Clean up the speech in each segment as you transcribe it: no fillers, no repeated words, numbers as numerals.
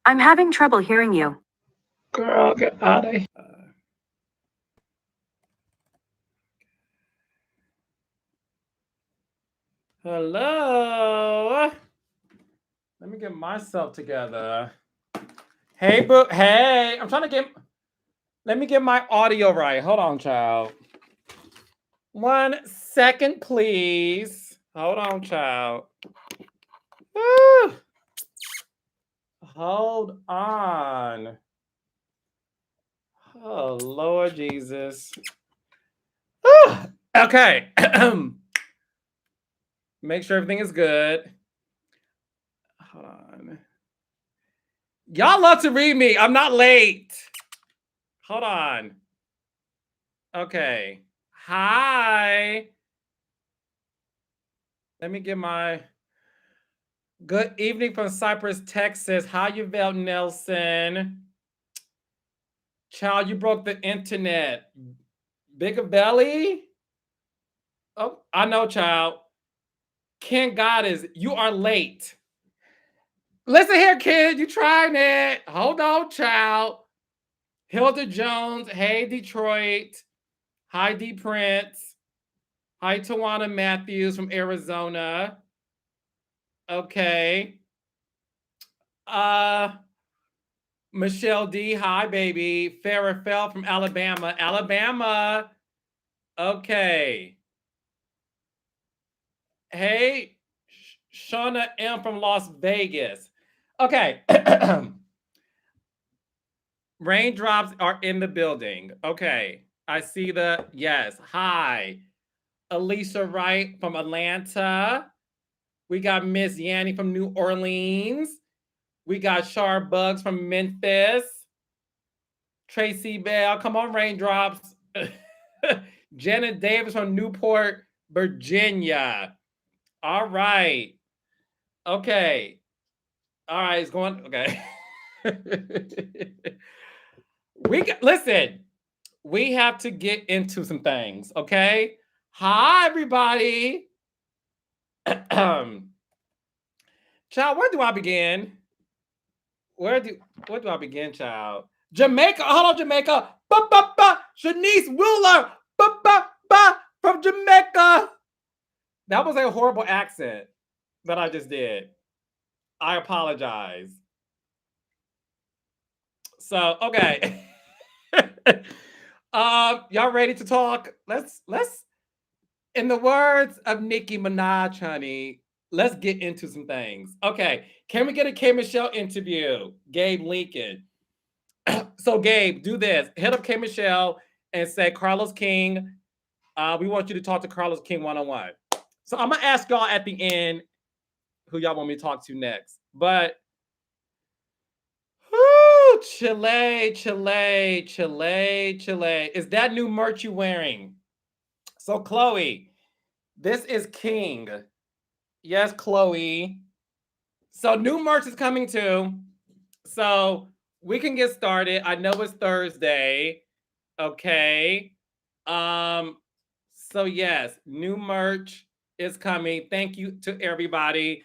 I'm having trouble hearing you. Girl, get out of here. Hello. Let me get myself together. Hey, boo. Hey, I'm trying to get. Let me get my audio right. Hold on, child. 1 second, please. Hold on, child. Woo. Hold on. Oh, Lord Jesus. Okay. Make sure everything is good. Hold on. Y'all love to read me. I'm not late. Hold on. Okay. Hi. Let me get my good evening from Cypress, Texas. How you felt, Nelson? Child, you broke the internet. Bigger belly? Oh, I know, child. Ken Goddess, you are late. Listen here, kid. You trying it. Hold on, child. Hilda Jones. Hey, Detroit. Hi, D Prince. Hi, Tawana Matthews from Arizona. Okay. Michelle D. Hi, baby. Farrah Fell from Alabama. Alabama. Okay. Hey, Shauna M. from Las Vegas. Okay. Raindrops are in the building. Okay. I see the, yes. Hi. Alicia Wright from Atlanta. We got Miss Yanni from New Orleans. We got Shar Bugs from Memphis. Tracy Bell. Come on, Raindrops. Janet Davis from Newport, Virginia. All right. Okay. All right. It's going. Okay. Listen. We have to get into some things. Okay. Hi, everybody. Child, where do I begin? Where do I begin, child? Jamaica. Hold on, Jamaica. Shanice Wheeler. From Jamaica. That was a horrible accent that I just did. I apologize. So, okay. Y'all ready to talk? Let's in the words of Nicki Minaj, honey, let's get into some things. Okay. Can we get a K Michelle interview? Gabe Lincoln. So, Gabe, do this. Hit up K Michelle and say, Carlos King, we want you to talk to Carlos King one-on-one. So I'm gonna ask y'all at the end who y'all want me to talk to next. But whoo, Chile. Is that new merch you wearing? So Chloe, this is King. Yes, Chloe. So new merch is coming too. So we can get started. I know it's Thursday. Okay. So yes, new merch is coming. Thank you to everybody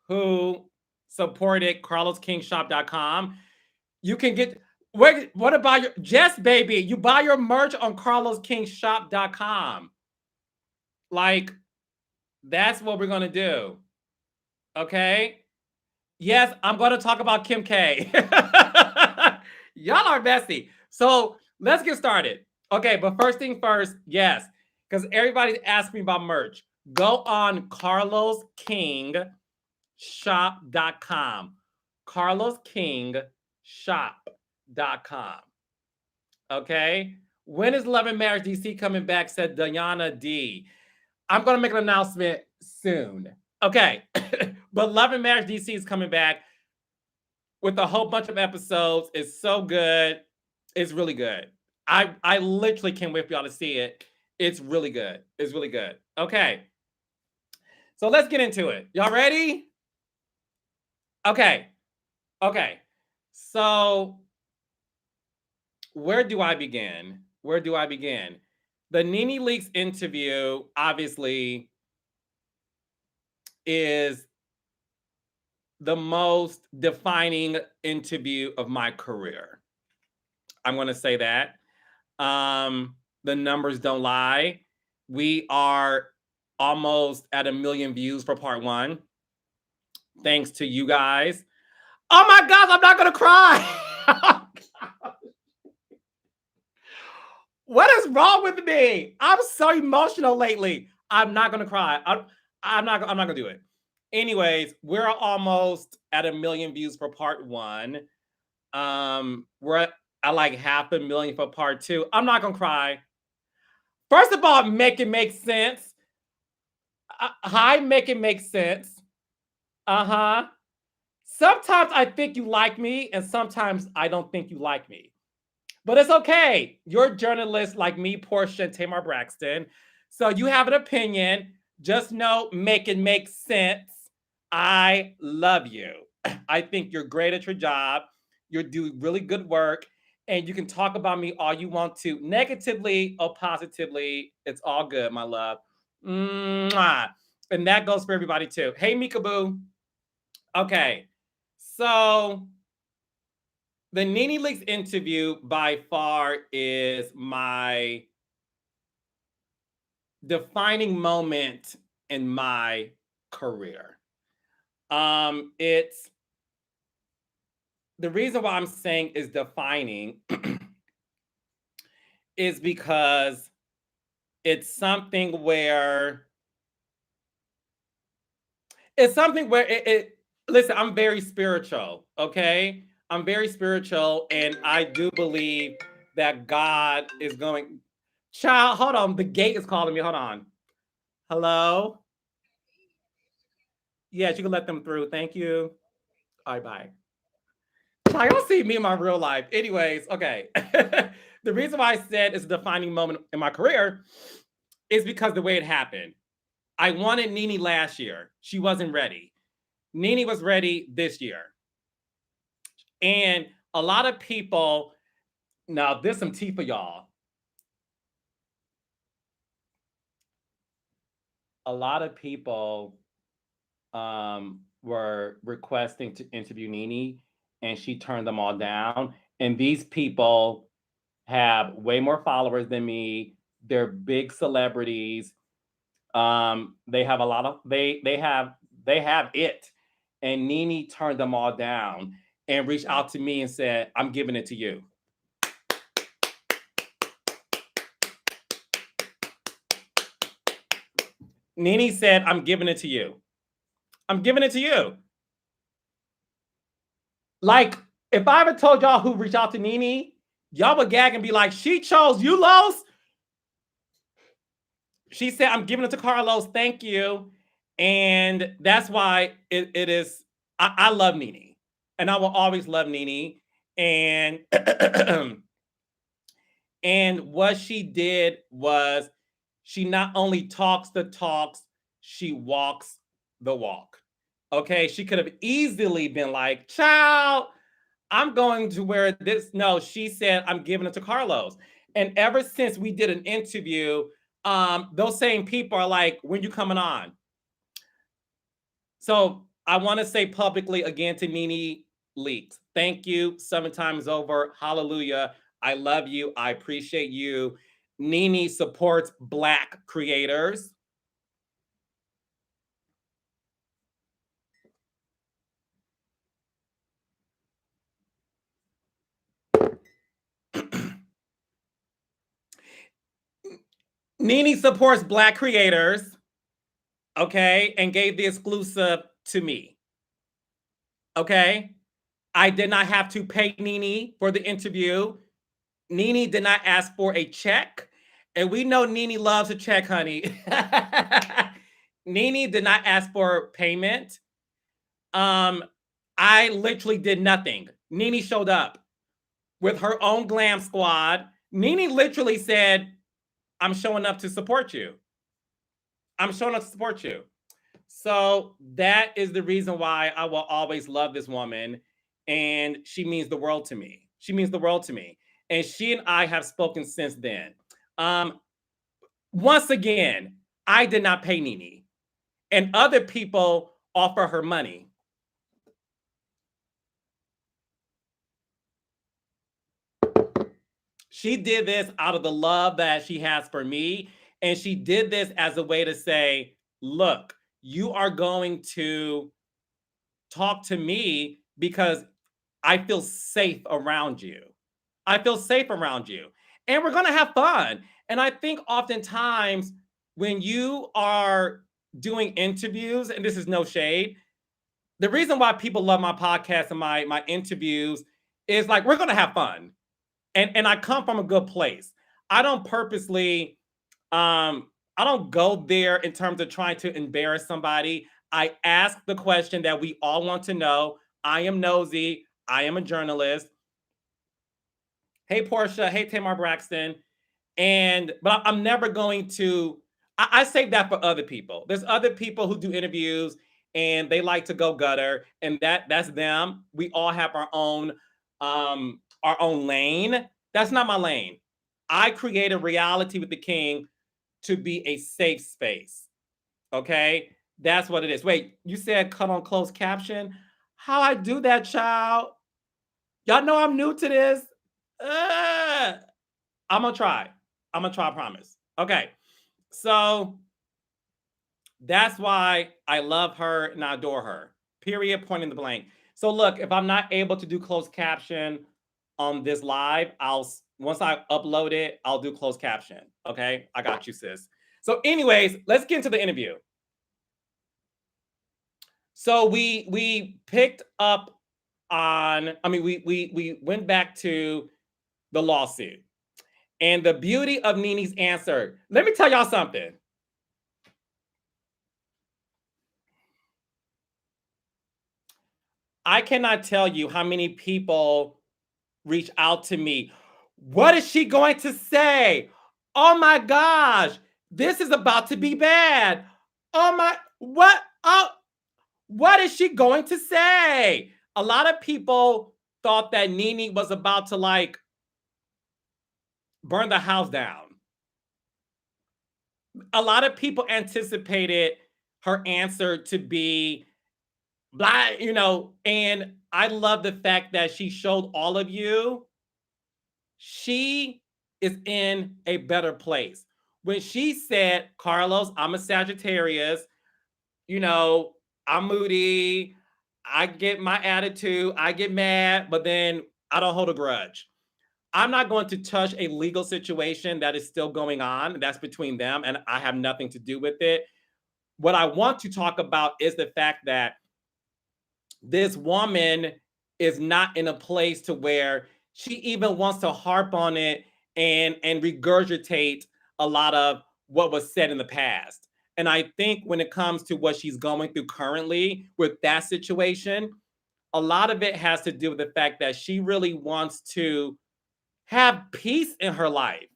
who supported carloskingshop.com. You can get what about your Jess, baby? You buy your merch on carloskingshop.com. Like, that's what we're gonna do. Okay. Yes, I'm gonna talk about Kim K. Y'all are messy. So let's get started. Okay, but first thing first, yes, because everybody's asking me about merch. Go on carloskingshop.com. carloskingshop.com. Okay. When is Love and Marriage DC coming back? Said Diana D. I'm going to make an announcement soon. Okay. But Love and Marriage DC is coming back with a whole bunch of episodes. It's so good. It's really good. I literally can't wait for y'all to see it. It's really good. It's really good. Okay. So let's get into it. Y'all ready? Okay. Okay. So where do I begin? The Nene Leakes interview, obviously, is the most defining interview of my career. I'm going to say that. The numbers don't lie. We are almost at 1 million views for part one. Thanks to you guys. Oh my gosh, I'm not going to cry. What is wrong with me? I'm so emotional lately. I'm not going to cry. I'm not going to do it. Anyways, we're almost at 1 million views for part one. We're at like 500,000 for part two. I'm not going to cry. First of all, make it make sense. Hi, make it make sense. Uh-huh. Sometimes I think you like me, and sometimes I don't think you like me. But it's okay. You're a journalist like me, Portia, and Tamar Braxton. So you have an opinion. Just know, make it make sense. I love you. I think you're great at your job. You do really good work. And you can talk about me all you want to, negatively or positively. It's all good, my love. Mwah. And that goes for everybody too. Hey, Mika Boo. Okay. So the Nene Leakes interview by far is my defining moment in my career. It's the reason why I'm saying is defining is because it's something where listen, I'm very spiritual, okay? I'm very spiritual, and I do believe that God is going. Child, hold on. The gate is calling me. Hold on. Hello? Yes, you can let them through. Thank you. All right, bye. Child, y'all see me in my real life. Anyways, okay. The reason why I said it's a defining moment in my career is because the way it happened. I wanted Nene last year. She wasn't ready. Nene was ready this year. And a lot of people, now there's some tea for y'all. A lot of people were requesting to interview Nene, and she turned them all down. And these people have way more followers than me. They're big celebrities. They have a lot of they have it. And Nene turned them all down and reached out to me and said, "I'm giving it to you." Nene said, "I'm giving it to you. I'm giving it to you." Like, if I ever told y'all who reached out to Nene, y'all would gag and be like, "She chose you, Los." She said, "I'm giving it to Carlos. Thank you." And that's why it is. I love Nene, and I will always love Nene. And and what she did was she not only talks the talks, she walks the walk. Okay, she could have easily been like, "Child, I'm going to wear this." No, she said, "I'm giving it to Carlos." And ever since we did an interview, those same people are like, "When you coming on?" So I want to say publicly again to Nene Leakes, thank you 7 times over. Hallelujah. I love you. I appreciate you. Nene supports Black creators. Nene supports Black creators, okay, and gave the exclusive to me, okay? I did not have to pay Nene for the interview. Nene did not ask for a check, and we know Nene loves a check, honey. Nene did not ask for payment. I literally did nothing. Nene showed up with her own glam squad. Nene literally said, "I'm showing up to support you. I'm showing up to support you." So that is the reason why I will always love this woman. And she means the world to me. She means the world to me. And she and I have spoken since then. Once again, I did not pay Nene, and other people offer her money. She did this out of the love that she has for me. And she did this as a way to say, look, you are going to talk to me because I feel safe around you. I feel safe around you. And we're going to have fun. And I think oftentimes when you are doing interviews, and this is no shade, the reason why people love my podcast and my interviews is like, we're going to have fun. And I come from a good place. I don't purposely, I don't go there in terms of trying to embarrass somebody. I ask the question that we all want to know. I am nosy. I am a journalist. Hey, Portia. Hey, Tamar Braxton. But I'm never going to, I save that for other people. There's other people who do interviews and they like to go gutter, and that's them. We all have our own lane. That's not my lane. I created Reality with the King to be a safe space. Okay? That's what it is. Wait, you said cut on closed caption? How I do that, child? Y'all know I'm new to this. I'm gonna try. I promise. Okay. So that's why I love her and I adore her. Period. Point in the blank. So look, if I'm not able to do closed caption on this live, once I upload it, I'll do closed caption. Okay. I got you, sis. So, anyways, let's get into the interview. So we picked up on, we went back to the lawsuit. And the beauty of Nene's answer, let me tell y'all something. I cannot tell you how many people reach out to me. What is she going to say? Oh my gosh, this is about to be bad. What is she going to say? A lot of people thought that Nene was about to like burn the house down. A lot of people anticipated her answer to be blah, and I love the fact that she showed all of you she is in a better place. When she said, Carlos, I'm a Sagittarius, I'm moody, I get my attitude, I get mad, but then I don't hold a grudge. I'm not going to touch a legal situation that is still going on. That's between them, and I have nothing to do with it. What I want to talk about is the fact that this woman is not in a place to where she even wants to harp on it and regurgitate a lot of what was said in the past. And I think when it comes to what she's going through currently with that situation, a lot of it has to do with the fact that she really wants to have peace in her life.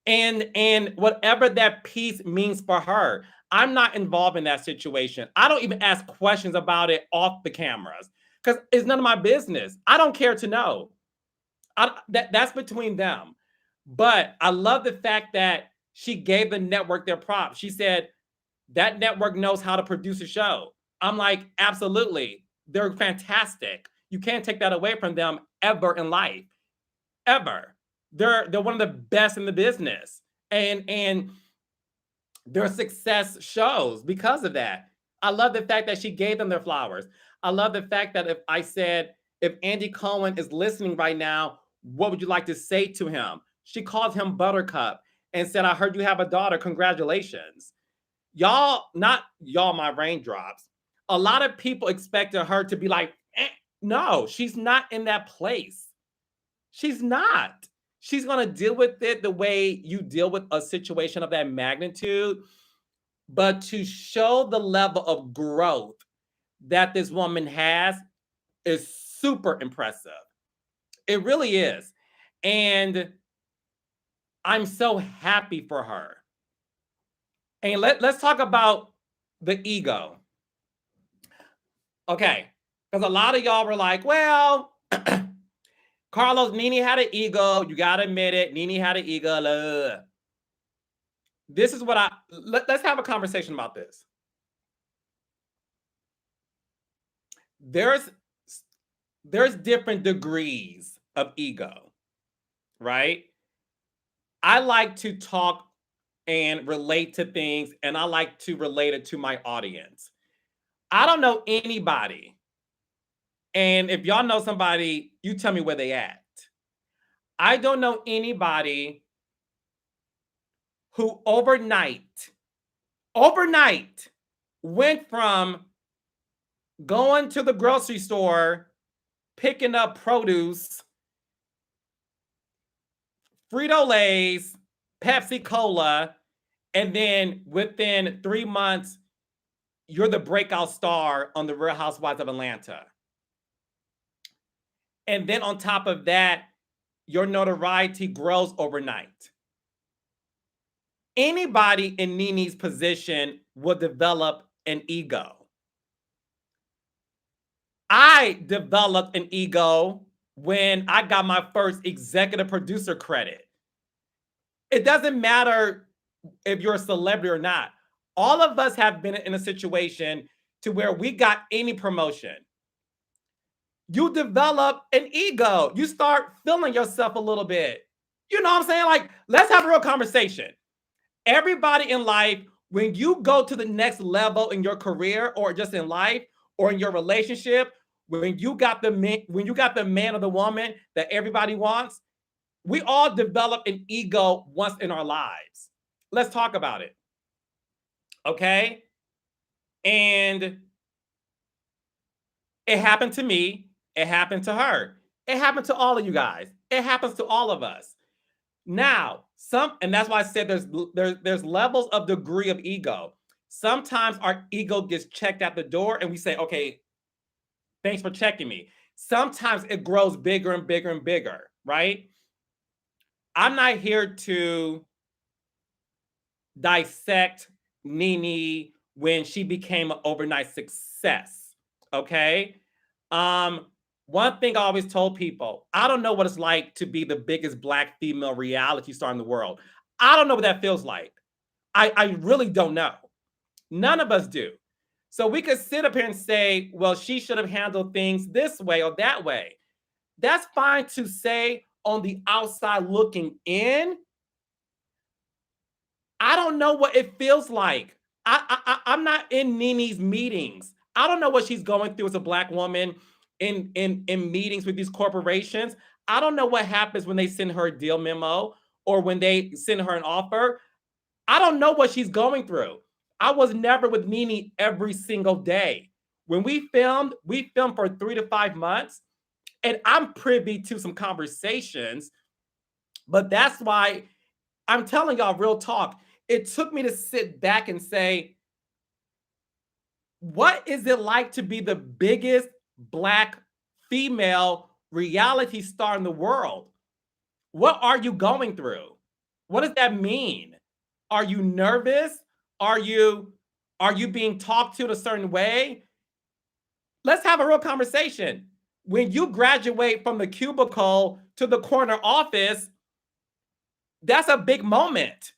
And whatever that peace means for her. I'm not involved in that situation. I don't even ask questions about it off the cameras because it's none of my business. I don't care to know. That's between them. But I love the fact that she gave the network their props. She said that network knows how to produce a show. I'm like, absolutely. They're fantastic. You can't take that away from them ever in life. Ever. They're one of the best in the business. And their success shows because of that. I love the fact that she gave them their flowers. I love the fact that if Andy Cohen is listening right now, what would you like to say to him? She called him Buttercup and said, I heard you have a daughter. Congratulations. Y'all, not y'all, my Reigndrops. A lot of people expected her to be like, no, she's not in that place. She's not. She's going to deal with it the way you deal with a situation of that magnitude. But to show the level of growth that this woman has is super impressive. It really is. And I'm so happy for her. And let's talk about the ego. Okay. Because a lot of y'all were like, well, Carlos, Nene had an ego. You got to admit it. Nene had an ego. this is what let's have a conversation about this. There's different degrees of ego, right? I like to talk and relate to things, and I like to relate it to my audience. I don't know anybody, and if y'all know somebody, you tell me where they at. I don't know anybody who overnight went from going to the grocery store, picking up produce, Frito-Lays, Pepsi Cola, and then within 3 months, you're the breakout star on the Real Housewives of Atlanta. And then on top of that, your notoriety grows overnight. Anybody in Nene's position will develop an ego. I developed an ego when I got my first executive producer credit. It doesn't matter if you're a celebrity or not. All of us have been in a situation to where we got any promotion. You develop an ego. You start feeling yourself a little bit. You know what I'm saying? Like, let's have a real conversation. Everybody in life, when you go to the next level in your career or just in life or in your relationship, when you got the man or the woman that everybody wants, we all develop an ego once in our lives. Let's talk about it. Okay? And it happened to me. It happened to her. It happened to all of you guys. It happens to all of us. Now, and that's why I said there's levels of degree of ego. Sometimes our ego gets checked at the door and we say, okay, thanks for checking me. Sometimes it grows bigger and bigger and bigger, right? I'm not here to dissect Nene when she became an overnight success, okay? One thing I always told people, I don't know what it's like to be the biggest Black female reality star in the world. I don't know what that feels like. I really don't know. None of us do. So we could sit up here and say, well, she should have handled things this way or that way. That's fine to say on the outside looking in. I don't know what it feels like. I'm not in Nene's meetings. I don't know what she's going through as a Black woman in meetings with these corporations. I don't know what happens when they send her a deal memo or when they send her an offer. I don't know what she's going through. I was never with Nene every single day. When we filmed for 3 to 5 months, and I'm privy to some conversations, but that's why I'm telling y'all real talk. It took me to sit back and say, what is it like to be the biggest Black female reality star in the world? What are you going through? What does that mean? Are you nervous? Are you being talked to a certain way? Let's have a real conversation. When you graduate from the cubicle to the corner office, that's a big moment.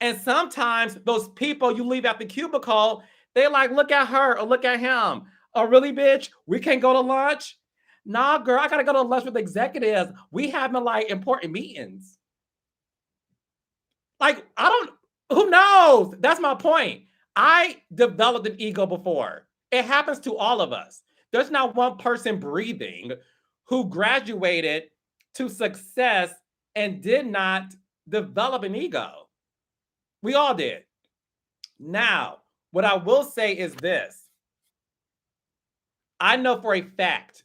And sometimes those people you leave at the cubicle, they're like, look at her or look at him. Oh, really, bitch? We can't go to lunch? Nah, girl, I gotta go to lunch with executives. We having like important meetings. Like, who knows? That's my point. I developed an ego before. It happens to all of us. There's not one person breathing who graduated to success and did not develop an ego. We all did. Now, what I will say is this. I know for a fact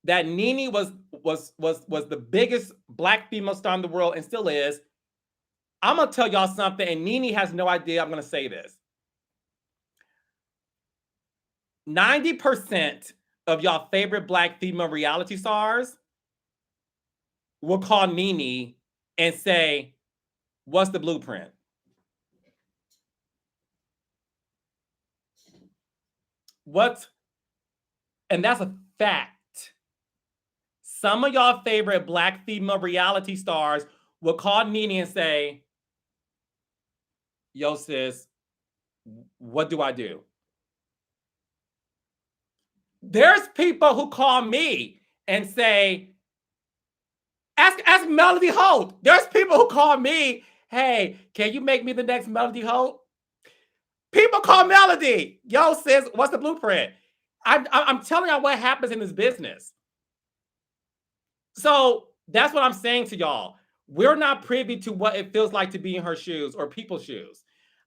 that Nene was the biggest Black female star in the world and still is. I'm going to tell y'all something, and Nene has no idea I'm going to say this. 90% of y'all favorite Black female reality stars will call Nene and say, what's the blueprint? And that's a fact. Some of y'all favorite Black female reality stars will call Nene and say, yo, sis, what do I do? There's people who call me and say, ask Melody Holt. There's people who call me, hey, can you make me the next Melody Holt? People call Melody. Yo, sis, what's the blueprint? I'm telling y'all what happens in this business. So that's what I'm saying to y'all. We're not privy to what it feels like to be in her shoes or people's shoes.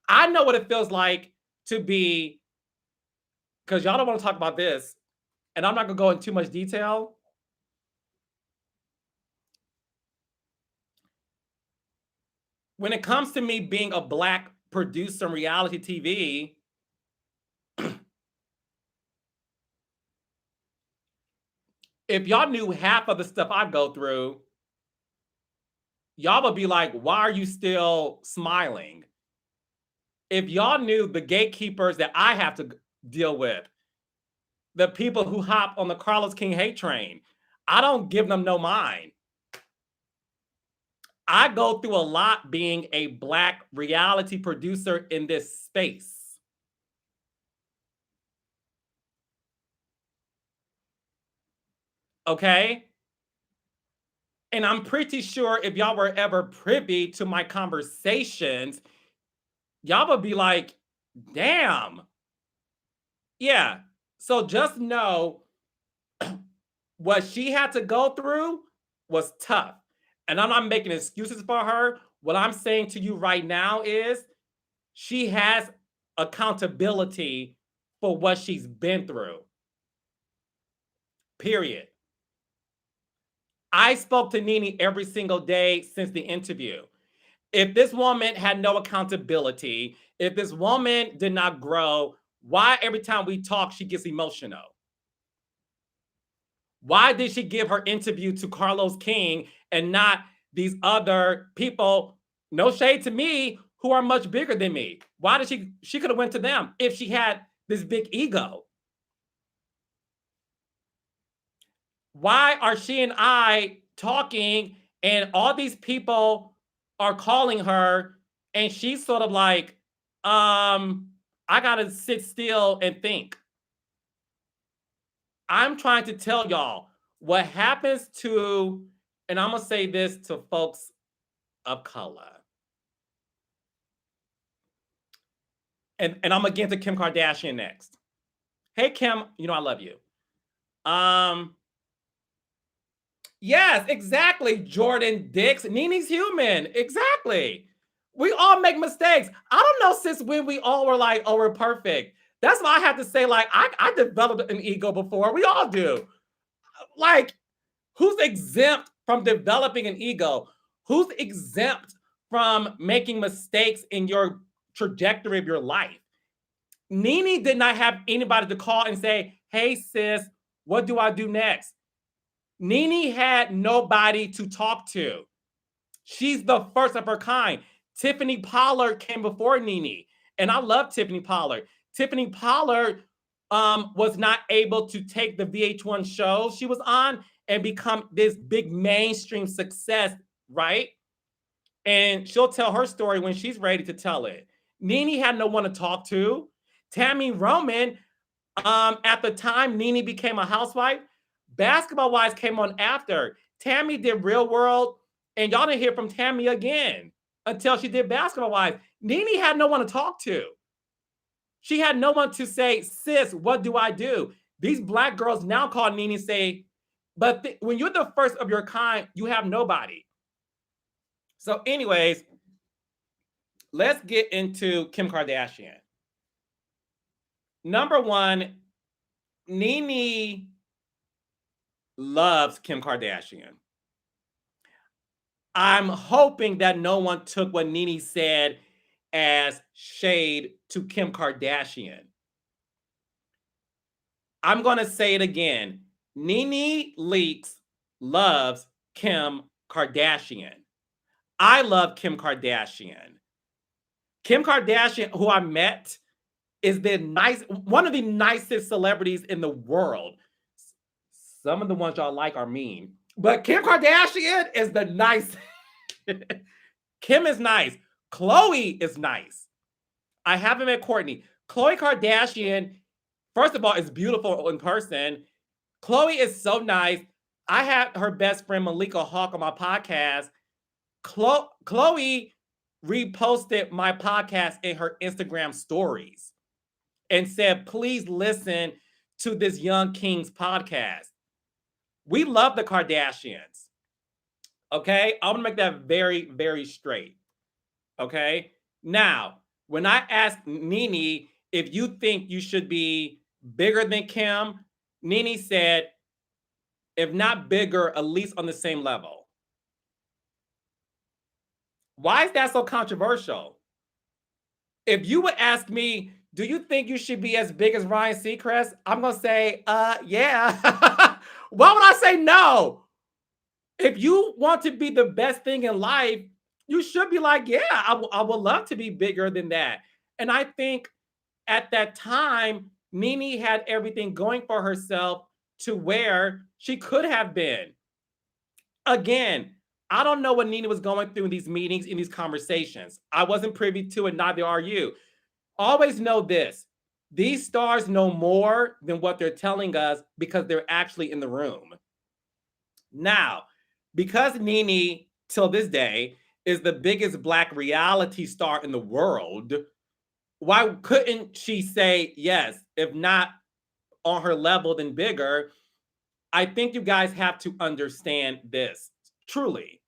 I know what it feels like to be, because y'all don't want to talk about this, and I'm not going to go into too much detail. When it comes to me being a Black producer in reality TV, if y'all knew half of the stuff I go through, y'all would be like, why are you still smiling? If y'all knew the gatekeepers that I have to deal with, the people who hop on the Carlos King hate train, I don't give them no mind. I go through a lot being a Black reality producer in this space. Okay? And I'm pretty sure if y'all were ever privy to my conversations, y'all would be like, damn. Yeah. So just know what she had to go through was tough. And I'm not making excuses for her. What I'm saying to you right now is she has accountability for what she's been through. Period. I spoke to Nene every single day since the interview. If this woman had no accountability, if this woman did not grow, why every time we talk, she gets emotional? Why did she give her interview to Carlos King and not these other people, no shade to me, who are much bigger than me? Why did she could have went to them if she had this big ego? Why are she and I talking and all these people are calling her and she's sort of like, I gotta sit still and think. I'm trying to tell y'all what happens to, and I'm gonna say this to folks of color. And I'm gonna get to Kim Kardashian next. Hey Kim, you know I love you. Yes, exactly. Jordan Dix. Nene's human. Exactly. We all make mistakes. I don't know since when we all were like, oh, we're perfect. That's why I have to say, like, I developed an ego before. We all do. Like, who's exempt from developing an ego? Who's exempt from making mistakes in your trajectory of your life? Nene did not have anybody to call and say, hey, sis, what do I do next? Nene had nobody to talk to. She's the first of her kind. Tiffany Pollard came before Nene, and I love Tiffany Pollard. Tiffany Pollard was not able to take the VH1 show she was on and become this big mainstream success, right? And she'll tell her story when she's ready to tell it. Nene had no one to talk to. Tammy Roman, at the time Nene became a housewife, Basketball Wives came on after. Tammy did Real World, and y'all didn't hear from Tammy again until she did Basketball Wives. Nene had no one to talk to. She had no one to say, sis, what do I do? These Black girls now call Nene and say, but when you're the first of your kind, you have nobody. So anyways, let's get into Kim Kardashian. Number one, Nene loves Kim Kardashian. I'm hoping that no one took what Nene said as shade to Kim Kardashian. I'm going to say it again. Nene Leakes loves Kim Kardashian. I love Kim Kardashian. Kim Kardashian, who I met, is one of the nicest celebrities in the world. Some of the ones y'all like are mean, but Kim Kardashian is the nice. Kim is nice. Khloe is nice. I haven't met Kourtney. Khloe Kardashian, first of all, is beautiful in person. Khloe is so nice. I had her best friend Malika Hawk on my podcast. Khloe reposted my podcast in her Instagram stories and said, please listen to this Young Kings podcast. We love the Kardashians. Okay? I want to make that very, very straight. Okay? Now, when I asked Nene if you think you should be bigger than Kim, Nene said, if not bigger, at least on the same level. Why is that so controversial? If you would ask me, do you think you should be as big as Ryan Seacrest? I'm going to say, yeah. Why would I say no? If you want to be the best thing in life, you should be like, yeah, I would love to be bigger than that. And I think at that time, Nene had everything going for herself to where she could have been. Again, I don't know what Nene was going through in these meetings, in these conversations. I wasn't privy to it, neither are you. Always know this. These stars know more than what they're telling us because they're actually in the room. Now, because Nene, till this day, is the biggest Black reality star in the world, why couldn't she say yes, if not on her level, then bigger? I think you guys have to understand this, truly.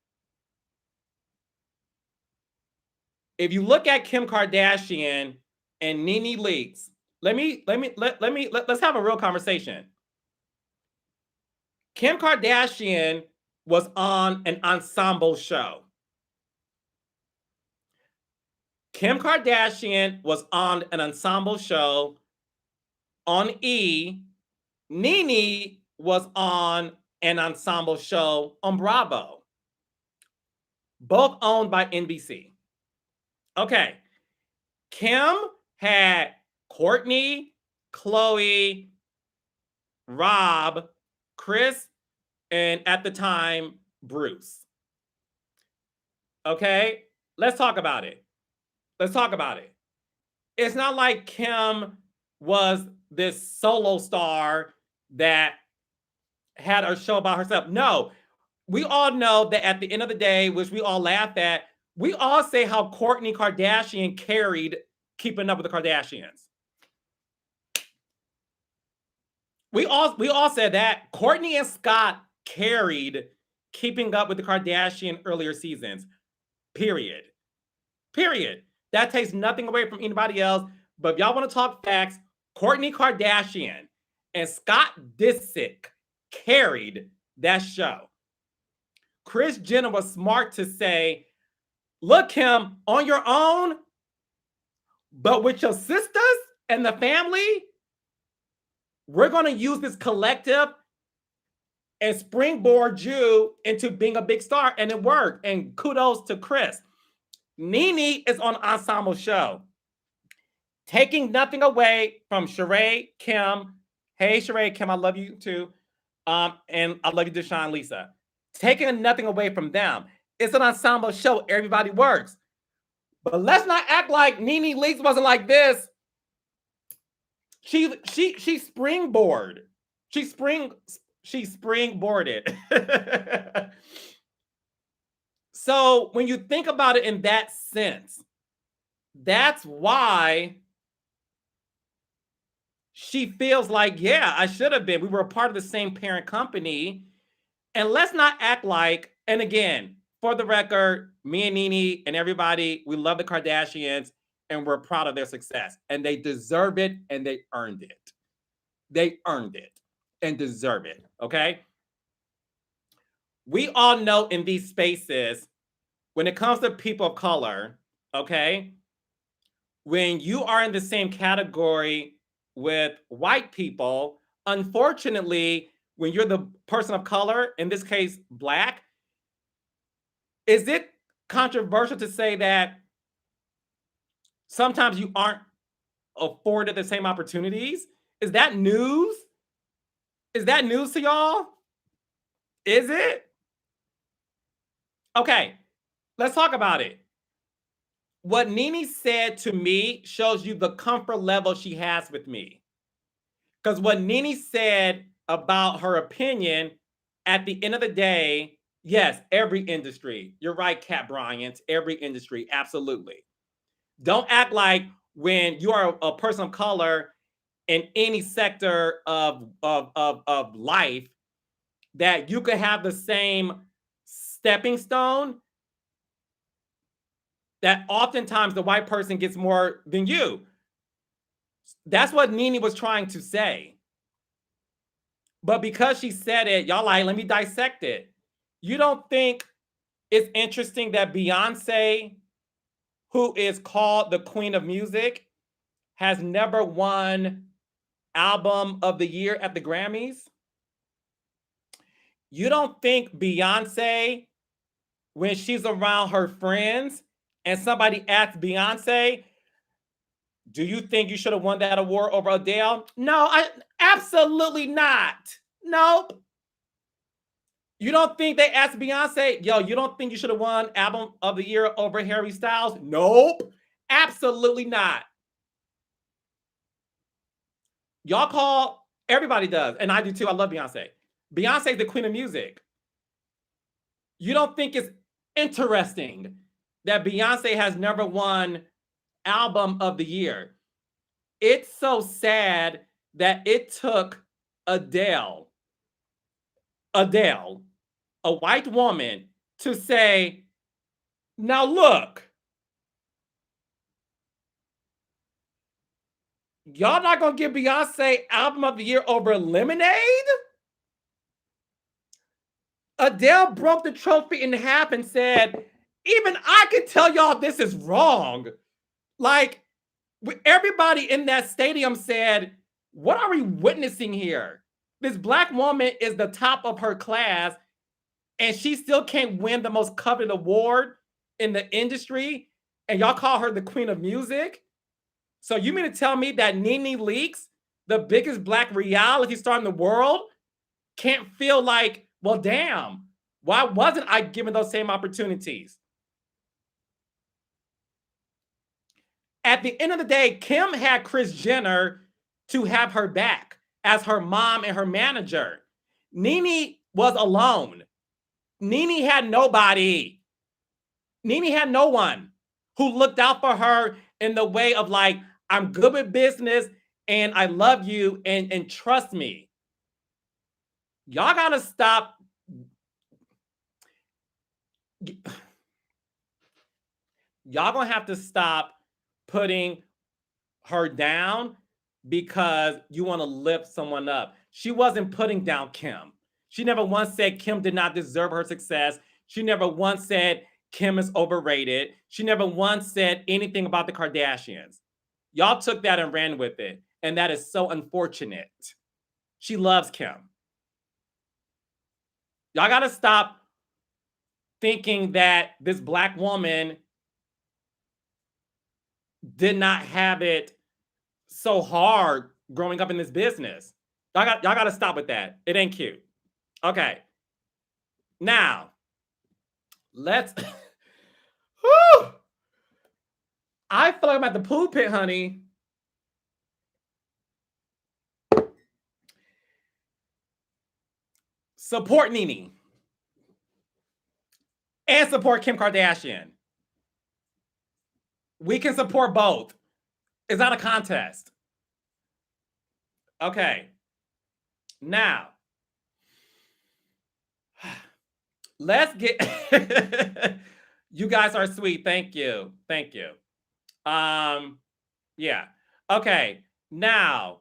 If you look at Kim Kardashian and Nene Leakes, let's have a real conversation. Kim Kardashian was on an ensemble show. Kim Kardashian was on an ensemble show on E. Nene was on an ensemble show on Bravo. Both owned by NBC. Okay. Kim had Kourtney, Khloe, Rob, Chris, and at the time, Bruce. Okay? Let's talk about it. It's not like Kim was this solo star that had a show about herself. No, we all know that at the end of the day, which we all laugh at, we all say how Kourtney Kardashian carried Keeping Up with the Kardashians. We all said that. Kourtney and Scott carried Keeping Up with the Kardashian earlier seasons. Period. That takes nothing away from anybody else. But if y'all want to talk facts, Kourtney Kardashian and Scott Disick carried that show. Kris Jenner was smart to say, look, Kim, on your own, but with your sisters and the family, we're going to use this collective and springboard you into being a big star. And it worked. And kudos to Kris. Nene is on ensemble show. Taking nothing away from Sheree, Kim. Hey, Sheree, Kim, I love you too. And I love you, Deshaun, Lisa. Taking nothing away from them. It's an ensemble show. Everybody works. But let's not act like Nene Leakes wasn't like this. She springboarded. She springboarded. So when you think about it in that sense, that's why she feels like, yeah, I should have been. We were a part of the same parent company. And let's not act like, and again, for the record, me and Nene and everybody, we love the Kardashians and we're proud of their success. And they deserve it and they earned it. They earned it and deserve it, okay? We all know in these spaces, when it comes to people of color, okay, when you are in the same category with white people, unfortunately, when you're the person of color, in this case, Black, is it controversial to say that sometimes you aren't afforded the same opportunities? Is that news? Is that news to y'all? Is it? Okay, let's talk about it. what Nene said to me shows you the comfort level she has with me. Because what Nene said about her opinion, at the end of the day, yes, every industry. You're right, Kat Bryant. Every industry, absolutely. Don't act like when you are a person of color in any sector of life that you could have the same stepping stone, that oftentimes the white person gets more than you. That's what Nene was trying to say. But because she said it, y'all like, let me dissect it. You don't think it's interesting that Beyonce, who is called the Queen of Music, has never won Album of the Year at the Grammys? You don't think Beyonce, when she's around her friends and somebody asks Beyonce, do you think you should have won that award over Adele? No, absolutely not. Nope. You don't think they asked Beyonce, yo, you don't think you should have won Album of the Year over Harry Styles? Nope. Absolutely not. Y'all call, everybody does, and I do too. I love Beyonce. Beyonce's the Queen of Music. You don't think it's interesting that Beyonce has never won Album of the Year? It's so sad that it took Adele, a white woman, to say, now look, y'all not gonna give Beyonce Album of the Year over Lemonade? Adele broke the trophy in half and said, even I can tell y'all this is wrong. Like, everybody in that stadium said, what are we witnessing here? This Black woman is the top of her class, and she still can't win the most coveted award in the industry, and y'all call her the Queen of Music? So you mean to tell me that Nene Leakes, the biggest Black reality star in the world, can't feel like, well, damn, why wasn't I given those same opportunities? At the end of the day, Kim had Kris Jenner to have her back as her mom and her manager. Nene was alone. Nene had nobody. Nene had no one who looked out for her in the way of like, I'm good with business and I love you and trust me. Y'all gotta stop. Y'all gonna have to stop putting her down because you want to lift someone up. She wasn't putting down Kim. She never once said Kim did not deserve her success. She never once said Kim is overrated. She never once said anything about the Kardashians. Y'all took that and ran with it. And that is so unfortunate. She loves Kim. Y'all got to stop thinking that this Black woman did not have it so hard growing up in this business. Y'all got to stop with that. It ain't cute. Okay. Now, let's. Whew, I feel like I'm at the pool pit, honey. Support Nene. And support Kim Kardashian. We can support both. It's not a contest. Okay. Now, let's get. You guys are sweet. Thank you. Thank you. Yeah. Okay. Now,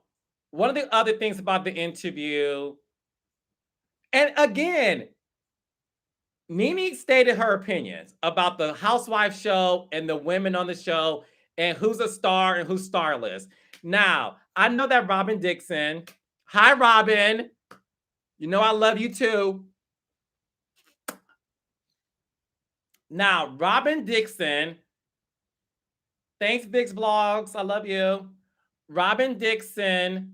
one of the other things about the interview, and again, Nene stated her opinions about the Housewife show and the women on the show and who's a star and who's starless. Now, I know that Robin Dixon, hi, Robin. You know I love you too. Now, Robin Dixon, thanks, Biggs Blogs. I love you. Robin Dixon.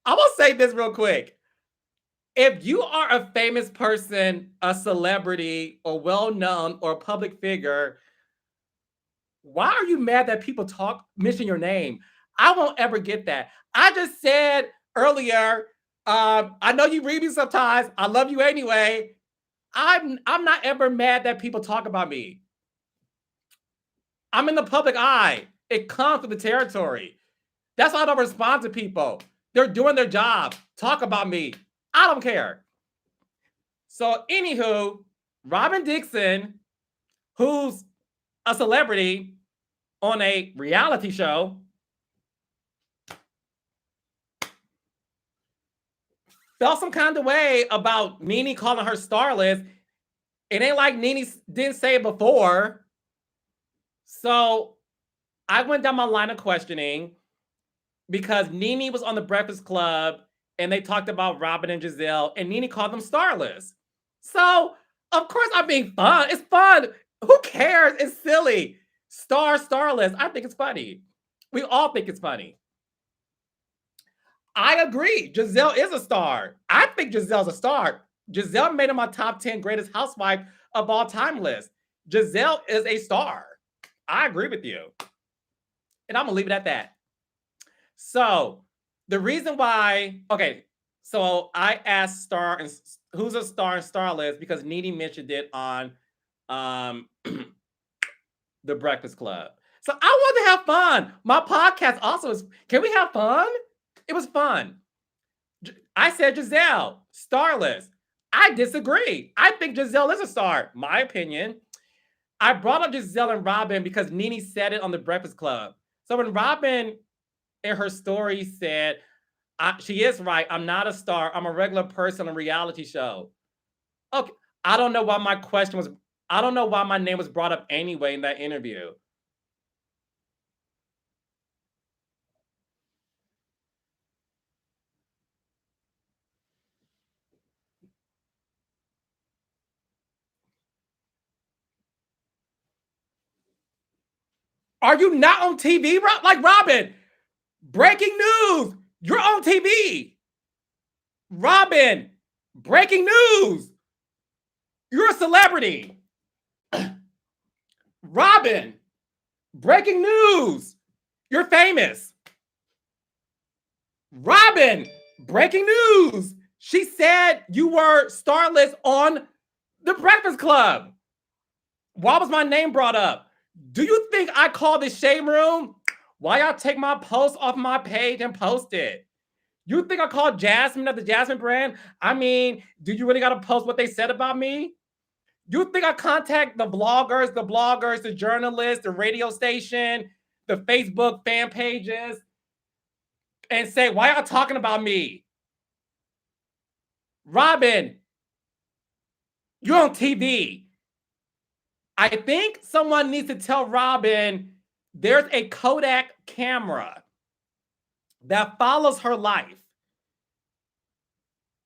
I'm going to say this real quick. If you are a famous person, a celebrity, or well-known, or a public figure, why are you mad that people mention your name? I won't ever get that. I just said earlier, I know you read me sometimes. I love you anyway. I'm not ever mad that people talk about me. I'm in the public eye. It comes with the territory. That's why I don't respond to people. They're doing their job. Talk about me. I don't care. So, anywho, Robin Dixon, who's a celebrity on a reality show, felt some kind of way about Nene calling her starless. It ain't like Nene didn't say it before. So I went down my line of questioning because Nene was on the Breakfast Club and they talked about Robin and Giselle, and Nene called them starless. So, of course, I'm being fun. It's fun. Who cares? It's silly. Starless. I think it's funny. We all think it's funny. I agree. Giselle is a star. I think Giselle's a star. Giselle made it my top 10 greatest housewife of all time list. Giselle is a star. I agree with you. And I'm going to leave it at that. So the reason why, okay, so I asked star and who's a star and starless because Nene mentioned it on the Breakfast Club. So I want to have fun. My podcast also is, can we have fun? It was fun. I said Giselle, starless. I disagree. I think Giselle is a star, my opinion. I brought up Giselle and Robin because Nene said it on the Breakfast Club. So when Robin in her story said, she is right, I'm not a star, I'm a regular person on a reality show. Okay, I don't know why I don't know why my name was brought up anyway in that interview. Are you not on TV? Like Robin, breaking news, you're on TV. Robin, breaking news, you're a celebrity. Robin, breaking news, you're famous. Robin, breaking news, she said you were starless on the Breakfast Club. Why was my name brought up? Do you think I call this shade room? Why y'all take my post off my page and post it? You think I called Jasmine of the Jasmine brand? I mean, do you really got to post what they said about me? You think I contact the bloggers, the journalists, the radio station, the Facebook fan pages, and say, why y'all talking about me? Robin, you're on TV. I think someone needs to tell Robin there's a Kodak camera that follows her life.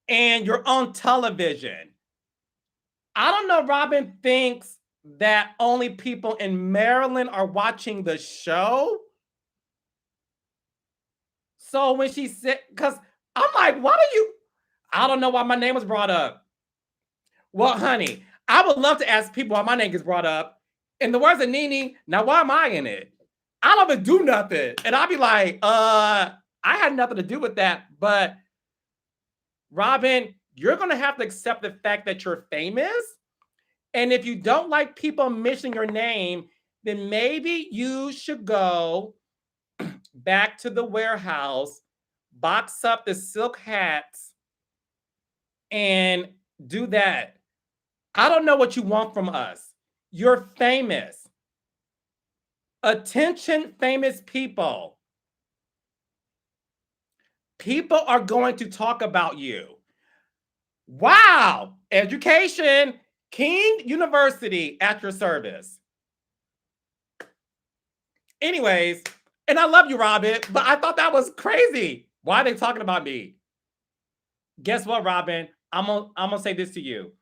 And you're on television. I don't know, Robin thinks that only people in Maryland are watching the show. So when she said, because I'm like, why do you? I don't know why my name was brought up. Well, honey, I would love to ask people why my name gets brought up. In the words of Nene, now why am I in it? I don't even do nothing. And I'll be like, I had nothing to do with that. But Robin, you're going to have to accept the fact that you're famous. And if you don't like people mentioning your name, then maybe you should go back to the warehouse, box up the silk hats, and do that. I don't know what you want from us. You're famous. Attention, famous people. People are going to talk about you. Wow. Education, King University at your service. Anyways, and I love you, Robin, but I thought that was crazy. Why are they talking about me? Guess what, Robin? I'm gonna say this to you.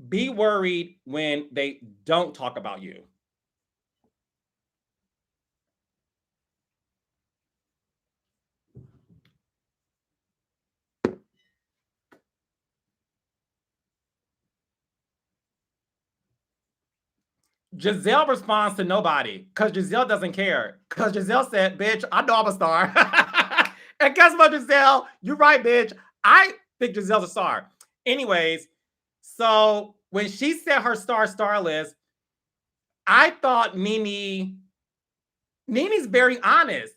Be worried when they don't talk about you. Giselle responds to nobody because Giselle doesn't care. Because Giselle said, bitch, I know I'm a star. And guess what, Giselle? You're right, bitch. I think Giselle's a star. Anyways, so when she said her star list, I thought Nene's very honest.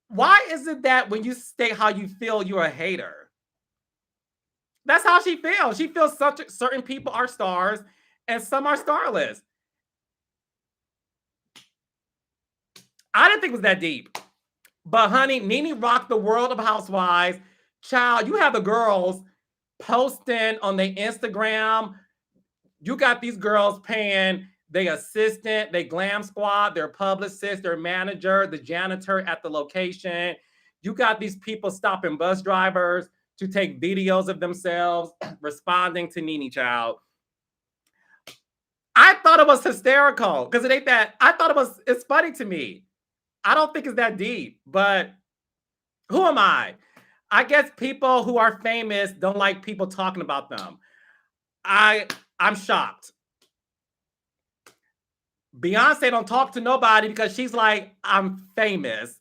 Why is it that when you state how you feel, you're a hater? That's how she feels. She feels certain people are stars and some are starless. I didn't think it was that deep. But honey, Nene rocked the world of Housewives. Child, you have the girls posting on their Instagram. You got these girls paying their assistant, their glam squad, their publicist, their manager, the janitor at the location. You got these people stopping bus drivers to take videos of themselves responding to Nene, child. I thought it was hysterical because it ain't that. I thought it's funny to me. I don't think it's that deep, but who am I? I guess people who are famous don't like people talking about them. I'm shocked. Beyonce don't talk to nobody because she's like, I'm famous,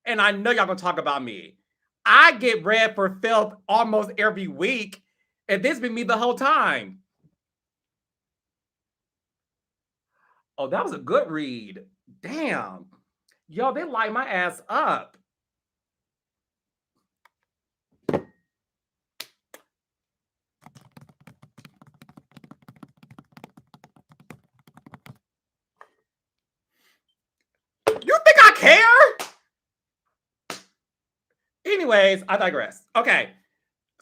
and I know y'all gonna talk about me. I get read for filth almost every week, and this been me the whole time. Oh, that was a good read. Damn. Yo, they light my ass up. You think I care? Anyways, I digress. Okay.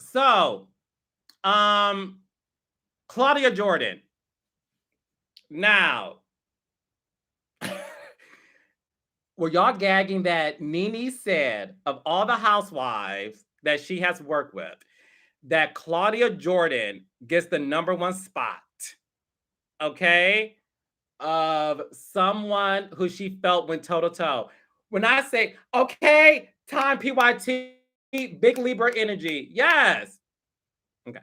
So, Claudia Jordan. Now, were y'all gagging that Nene said of all the housewives that she has worked with, that Claudia Jordan gets the #1 spot, okay, of someone who she felt went toe-to-toe. When I say, okay, time PYT, big Libra energy, yes. Okay.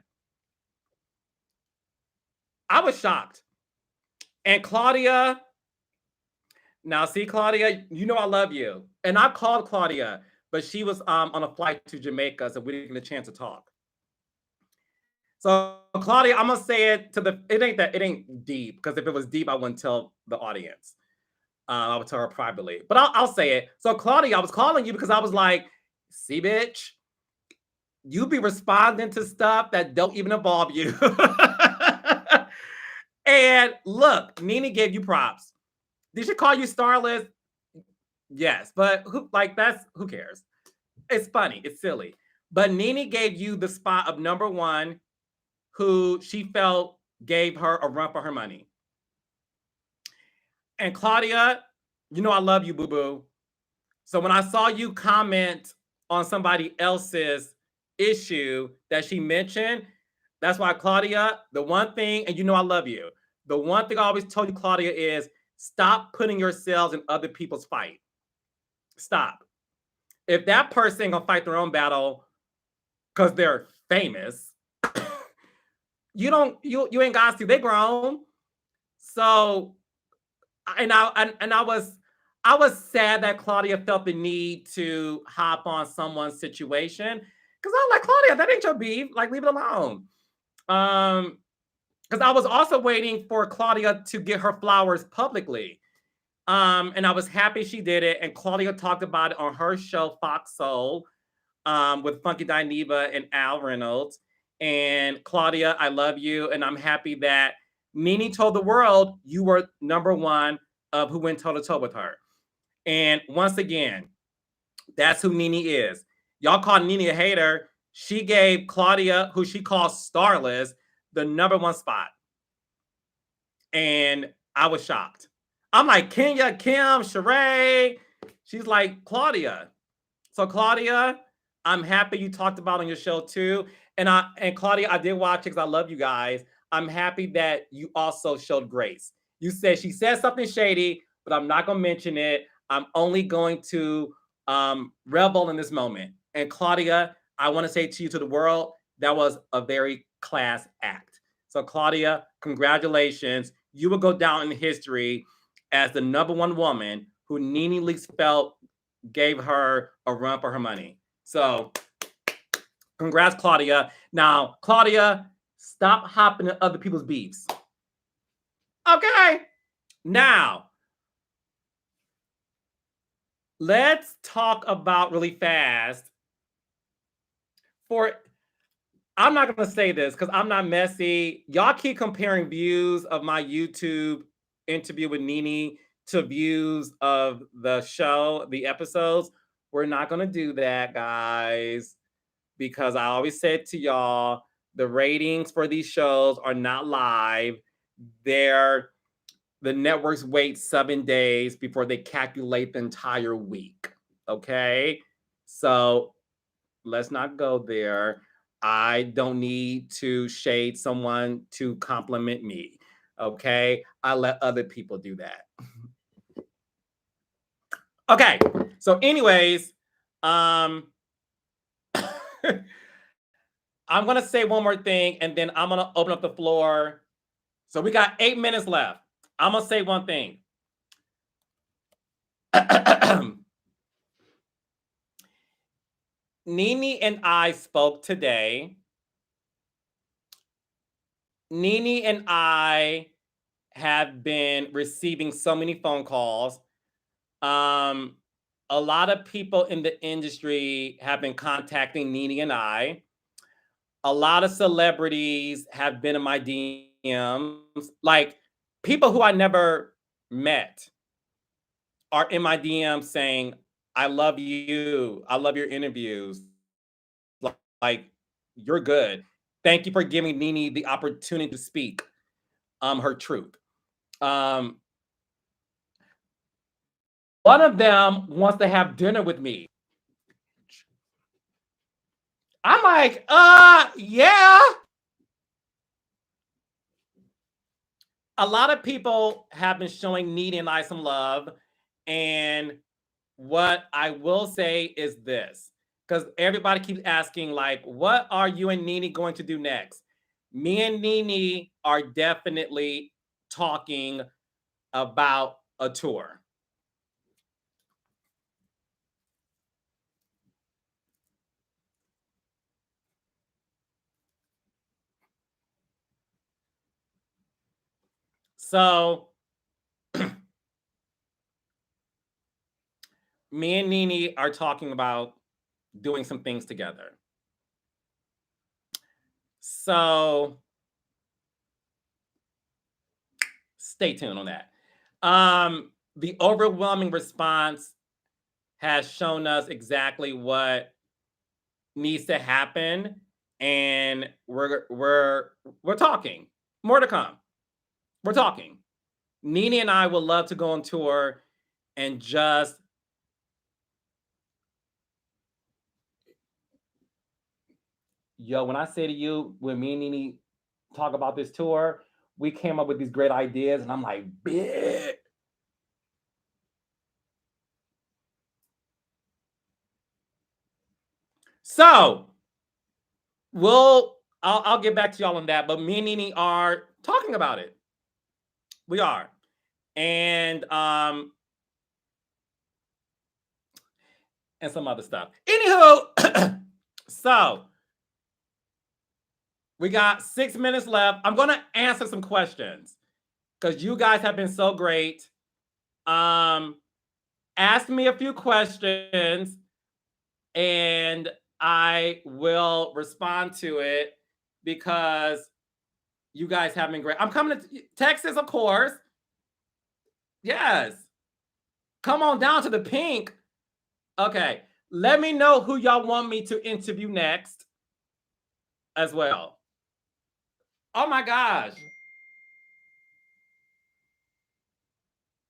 I was shocked. And Claudia, now see, Claudia, you know I love you. And I called Claudia, but she was on a flight to Jamaica, so we didn't get a chance to talk. So Claudia, I'm gonna say it it ain't deep, because if it was deep, I wouldn't tell the audience. I would tell her privately, but I'll say it. So Claudia, I was calling you because I was like, see, bitch, you be responding to stuff that don't even involve you. And look, Nene gave you props. Did she call you starless? Yes, but who cares? It's funny, it's silly. But Nene gave you the spot of #1, who she felt gave her a run for her money. And Claudia, you know I love you, boo-boo. So when I saw you comment on somebody else's issue that she mentioned, that's why, Claudia, the one thing, and you know I love you, the one thing I always told you, Claudia, is stop putting yourselves in other people's fight. Stop. If that person gonna fight their own battle because they're famous, you ain't got to. They grown. So, I was sad that Claudia felt the need to hop on someone's situation, because I'm like, Claudia, that ain't your beef. Like, leave it alone. Because I was also waiting for Claudia to get her flowers publicly. And I was happy she did it. And Claudia talked about it on her show, Fox Soul, with Funky Dineva and Al Reynolds. And Claudia, I love you. And I'm happy that Nene told the world you were #1 of who went toe-to-toe with her. And once again, that's who Nene is. Y'all call Nene a hater. She gave Claudia, who she calls starless, the #1 spot. And I was shocked. I'm like, Kenya, Kim, Sheree. She's like, Claudia. So Claudia, I'm happy you talked about on your show too. And Claudia, I did watch it because I love you guys. I'm happy that you also showed grace. You said she said something shady, but I'm not gonna mention it. I'm only going to revel in this moment. And Claudia, I want to say to you, to the world, that was a very class act. So Claudia, congratulations. you will go down in history as the #1 woman who Nene Leakes felt gave her a run for her money. So congrats, Claudia. Now, Claudia, stop hopping in other people's beefs. Okay. Now, let's talk about really fast. I'm not going to say this because I'm not messy. Y'all keep comparing views of my YouTube interview with Nene to views of the show, the episodes. We're not going to do that, guys, because I always said to y'all, the ratings for these shows are not live. The networks wait 7 days before they calculate the entire week. Okay? So let's not go there. I don't need to shade someone to compliment me. Okay? I let other people do that. Okay. So, anyways, I'm gonna say one more thing and then I'm gonna open up the floor. So we got 8 minutes left. I'm gonna say one thing. Nene and I spoke today. Nene and I have been receiving so many phone calls. A lot of people in the industry have been contacting Nene and I. A lot of celebrities have been in my DMs. Like people who I never met are in my DMs saying, I love you. I love your interviews. Like, you're good. Thank you for giving Nene the opportunity to speak her truth. One of them wants to have dinner with me. I'm like, yeah. A lot of people have been showing Nene and I some love. And what I will say is this, because everybody keeps asking, like, what are you and Nene going to do next? Me and Nene are definitely talking about a tour. So me and Nene are talking about doing some things together. So stay tuned on that. The overwhelming response has shown us exactly what needs to happen, and we're talking. More to come. We're talking. Nene and I would love to go on tour and just when I say to you, when me and Nene talk about this tour, we came up with these great ideas, and I'm like, bitch. So I'll get back to y'all on that, but me and Nene are talking about it. We are. And some other stuff. Anywho, so we got 6 minutes left. I'm gonna answer some questions because you guys have been so great. Ask me a few questions and I will respond to it because you guys have been great. I'm coming to Texas, of course. Yes. Come on down to the pink. Okay. Let me know who y'all want me to interview next as well. Oh my gosh.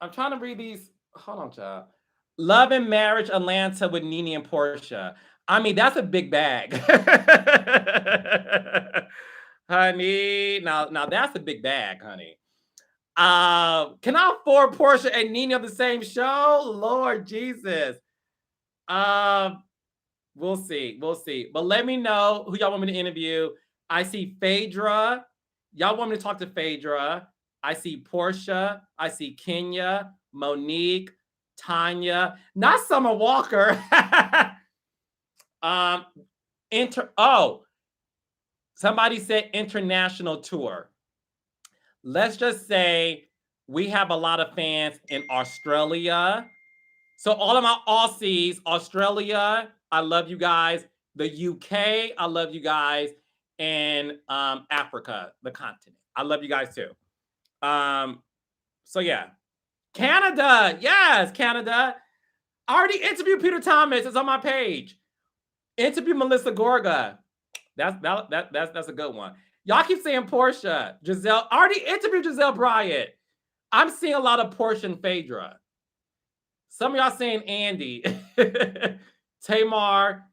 I'm trying to read these. Hold on, child. Love and Marriage Atlanta with Nene and Portia. I mean, that's a big bag. Honey, now that's a big bag, honey. Can I afford Portia and Nene on the same show? Lord Jesus. We'll see. We'll see. But let me know who y'all want me to interview. I see Phaedra. Y'all want me to talk to Phaedra. I see Portia. I see Kenya, Monique, Tanya, not Summer Walker. Somebody said international tour. Let's just say we have a lot of fans in Australia. So all of my Aussies, Australia, I love you guys. The UK, I love you guys. And Africa, the continent. I love you guys too. So yeah. Canada. Yes, Canada. I already interviewed Peter Thomas. It's on my page. Interview Melissa Gorga. That's a good one. Y'all keep saying Portia. Giselle. I already interviewed Giselle Bryant. I'm seeing a lot of Portia and Phaedra. Some of y'all saying Andy. Tamar.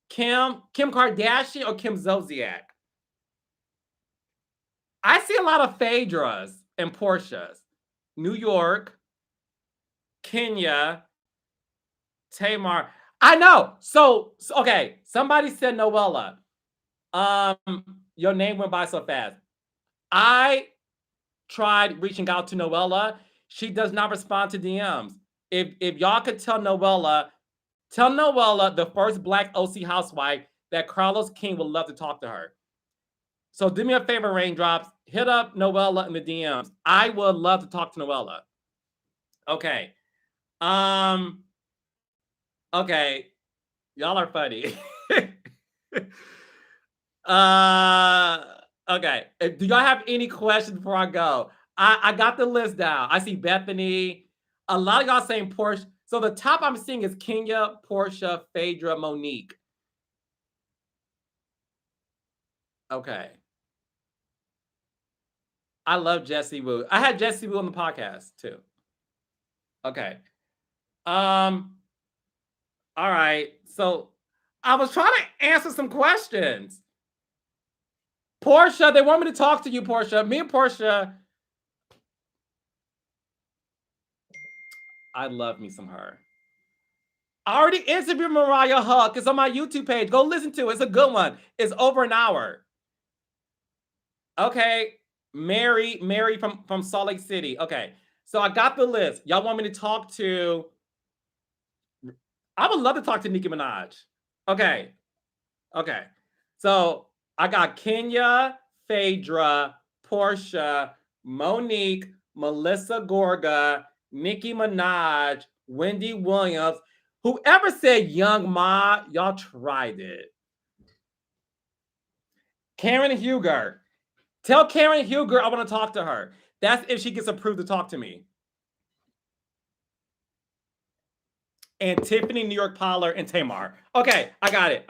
Kim Kardashian or Kim Zolciak? I see a lot of Phaedras and Portias. New York. Kenya. Tamar. I know. So okay. Somebody said Noella. Your name went by so fast. I tried reaching out to Noella. She does not respond to DMs. If y'all could tell Noella, the first Black OC housewife, that Carlos King would love to talk to her. So do me a favor, Reigndrops. Hit up Noella in the DMs. I would love to talk to Noella. Okay. Okay. Y'all are funny. Okay. Do y'all have any questions before I go? I got the list down. I see Bethany. A lot of y'all saying Portia. So the top I'm seeing is Kenya, Portia, Phaedra, Monique. Okay. I love Jessie Wu. I had Jessie Wu on the podcast too. Okay. All right. So I was trying to answer some questions. Portia, they want me to talk to you, Portia. Me and Portia. I love me some her. I already interviewed Mariah Huck. It's on my YouTube page. Go listen to it. It's a good one. It's over an hour. Okay. Mary from Salt Lake City. Okay. So I got the list. Y'all want me to talk to... I would love to talk to Nicki Minaj. Okay. Okay. So I got Kenya, Phaedra, Portia, Monique, Melissa Gorga, Nicki Minaj, Wendy Williams. Whoever said Young Ma, y'all tried it. Karen Huger. Tell Karen Huger I want to talk to her. That's if she gets approved to talk to me. And Tiffany, New York Pollard, and Tamar. Okay, I got it.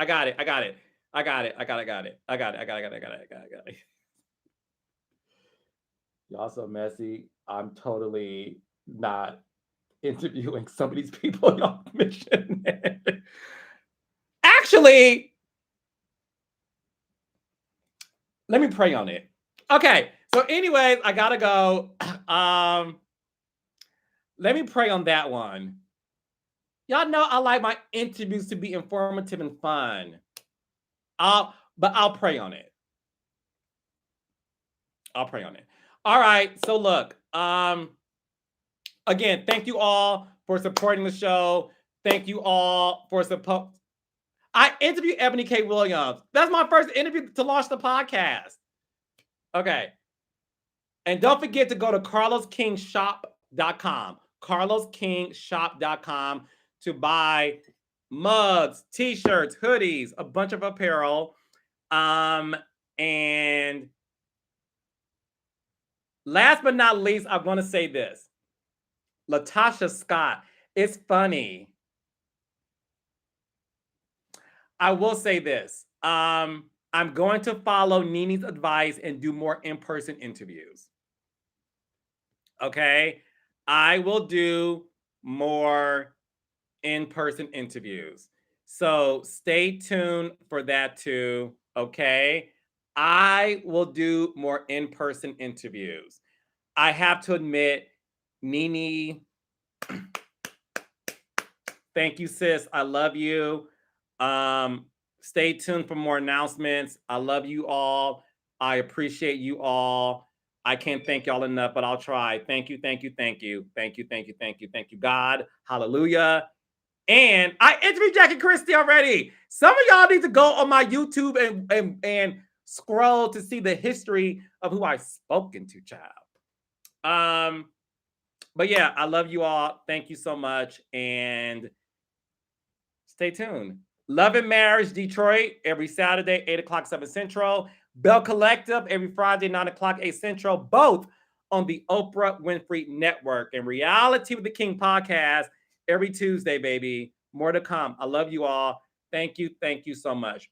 Y'all so messy. I'm totally not interviewing some of these people y'all mentioned. Actually, let me pray on it. Okay, so anyways, I gotta go. Let me pray on that one. Y'all know I like my interviews to be informative and fun. But I'll pray on it. All right, so look. Again, thank you all for supporting the show. Thank you all for support. I interviewed Ebony K. Williams. That's my first interview to launch the podcast. Okay. And don't forget to go to carloskingshop.com. carloskingshop.com to buy mugs, t-shirts, hoodies, a bunch of apparel. And last but not least, I want to say this. Latasha Scott, it's funny. I will say this. I'm going to follow Nene's advice and do more in-person interviews. Okay? I will do more in-person interviews. So stay tuned for that too. Okay? I will do more in-person interviews. I have to admit, Nene, thank you, sis. I love you. Stay tuned for more announcements. I love you all. I appreciate you all. I can't thank y'all enough, but I'll try. Thank you, thank you, thank you, thank you, thank you, thank you, thank you, God. Hallelujah. And I interviewed Jackie Christie already. Some of y'all need to go on my YouTube and scroll to see the history of who I've spoken to, child. But yeah, I love you all. Thank you so much. And stay tuned. Love and Marriage Detroit every Saturday, 8 o'clock, 7 Central. Bell Collective every Friday, 9 o'clock, 8 Central, both on the Oprah Winfrey Network. And Reality with the King podcast every Tuesday, baby. More to come. I love you all. Thank you. Thank you so much.